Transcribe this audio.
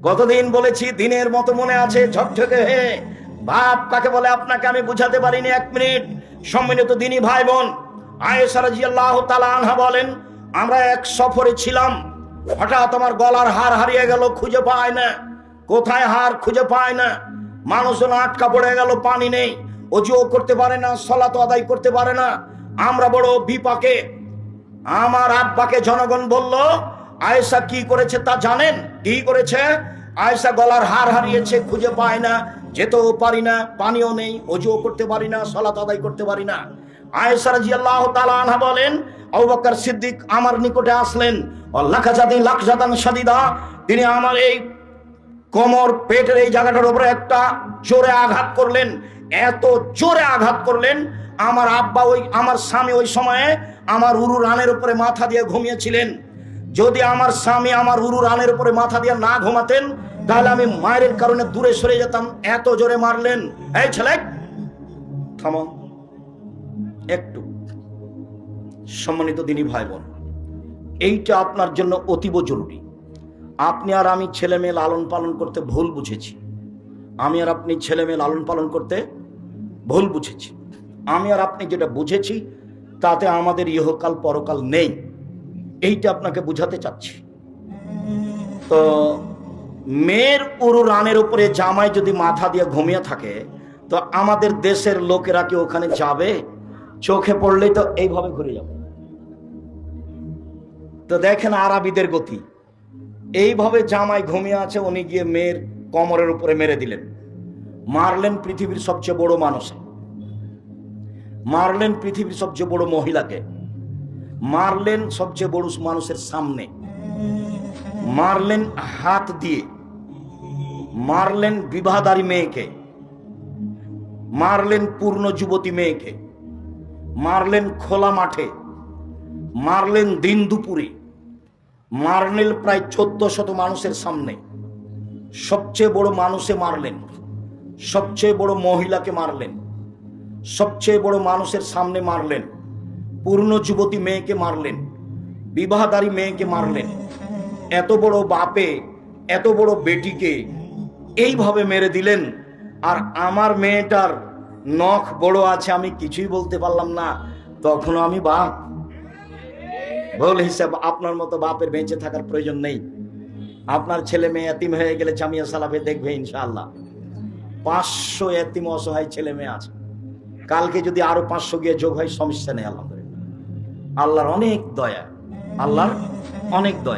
গতদিন বলেছি, দিনের মতো মনে আছে, ঝকঝকে হয়ে। বাপ কাকে বলে আপনাকে আমি বুঝাতে পারিনি। 1 মিনিট। সম্মানিত দিনী ভাই বোন, আয়েশা রাদিয়াল্লাহু তাআলা আনহা বলেন, আমরা এক সফরে ছিলাম, হঠাৎ আমার গলার হার হারিয়ে গেল, খুঁজে পায় না। কোথায় হার খুঁজে পায় না। মানুষজন আটকা পড়ে গেল, পানি নেই, অজুও করতে পারে না, সালাত আদায় করতে পারে না। আমরা বড় বিপাকে। আমার আব্বাকে জনগণ বলল, আয়েশা কি করেছে তা জানেন? কি করেছে? আয়েশা গলার হার হারিয়েছে, খুঁজে পায় না, যেতেও পারি না, পানিও নেই, অজুও করতে পারি না, সালাত আদায় করতে পারি না। আয়েশা রাদিয়াল্লাহু তাআলা আনহা বলেন, আবু বকর সিদ্দিক আমার নিকটে আসলেন, লাকজাতান শাদীদা, তিনি আমার এই কোমর, পেটের এই জায়গাটার উপরে একটা জোরে আঘাত করলেন। এত জোরে আঘাত করলেন, আমার আব্বা আমার স্বামী ওই সময়ে আমার উরু রানের উপরে মাথা দিয়ে ঘুমিয়েছিলেন। যদি আমার স্বামী আমার উরু রানের উপরে মাথা দিয়ে না ঘুমাতেন, তাহলে আমি মায়ের কারণে দূরে সরে যেতাম। এত জোরে মারলেন। এই ছেলে, থামো একটু। সম্মানিত দিনী ভাই বোন, এইটা আপনার জন্য অতীব জরুরি। আপনি আর আমি ছেলে মেয়ে লালন পালন করতে ভুল বুঝেছি। আমি আর আপনি ছেলে মেয়ে লালন পালন করতে ভুল বুঝেছি। আমি আর আপনি যেটা বুঝেছি, তাতে আমাদের ইহকাল পরকাল নেই। এইটা আপনাকে বুঝাতে চাচ্ছি। তো মেয়ের উরু রানের উপরে জামাই যদি মাথা দিয়ে ঘুমিয়ে থাকে, তো আমাদের দেশের লোকেরা কি ওখানে যাবে? চোখে পড়লেই তো এইভাবে ঘুরে যাবে। তো দেখেন আরবিদের গতি। এইভাবে জামাই ঘুমিয়ে আছে, উনি গিয়ে মেয়ের কোমরের উপরে মেরে দিলেন। মারলেন পৃথিবীর সবচেয়ে বড় মানুষ, মারলেন পৃথিবীর সবচেয়ে বড় মহিলাকে, মারলেন সবচেয়ে বড় মানুষের সামনে, মারলেন হাত দিয়ে, মারলেন বিবাহদারী মেয়েকে, মারলেন পূর্ণ যুবতী মেয়েকে, মারলেন খোলা মাঠে, মারলেন দিন দুপুরে, মারলেন প্রায় 1400 মানুষের সামনে। সবচেয়ে বড় মানুষে মারলেন, সবচেয়ে বড় মহিলাকে মারলেন, সবচেয়ে বড় মানুষের সামনে মারলেন, পূর্ণ যুবতী মেয়েকে মারলেন, বিবাহদারী মেয়েকে মারলেন। এত বড় বাপে এত বড় বেটিকে এইভাবে মেরে দিলেন। আর আমার মেয়েটার নখ বড় আছে, আমি কিছুই বলতে পারলাম না, তখনও আমি বাপ। ভুল হিসাব। আপনার মতো বাপের বেঁচে থাকার প্রয়োজন নেই। আপনার ছেলে মেয়ে এতিম হয়ে গেলে জামিয়া সালাফে দেখবে ইনশাআল্লাহ 500 এতিম অসহায় ছেলে মেয়ে আছে। কালকে যদি আরো 500 গিয়ে যোগ হয়, সমস্যা নেই। আলহামদুলিল্লাহ, আল্লাহর অনেক দয়া, আল্লাহর অনেক দয়া।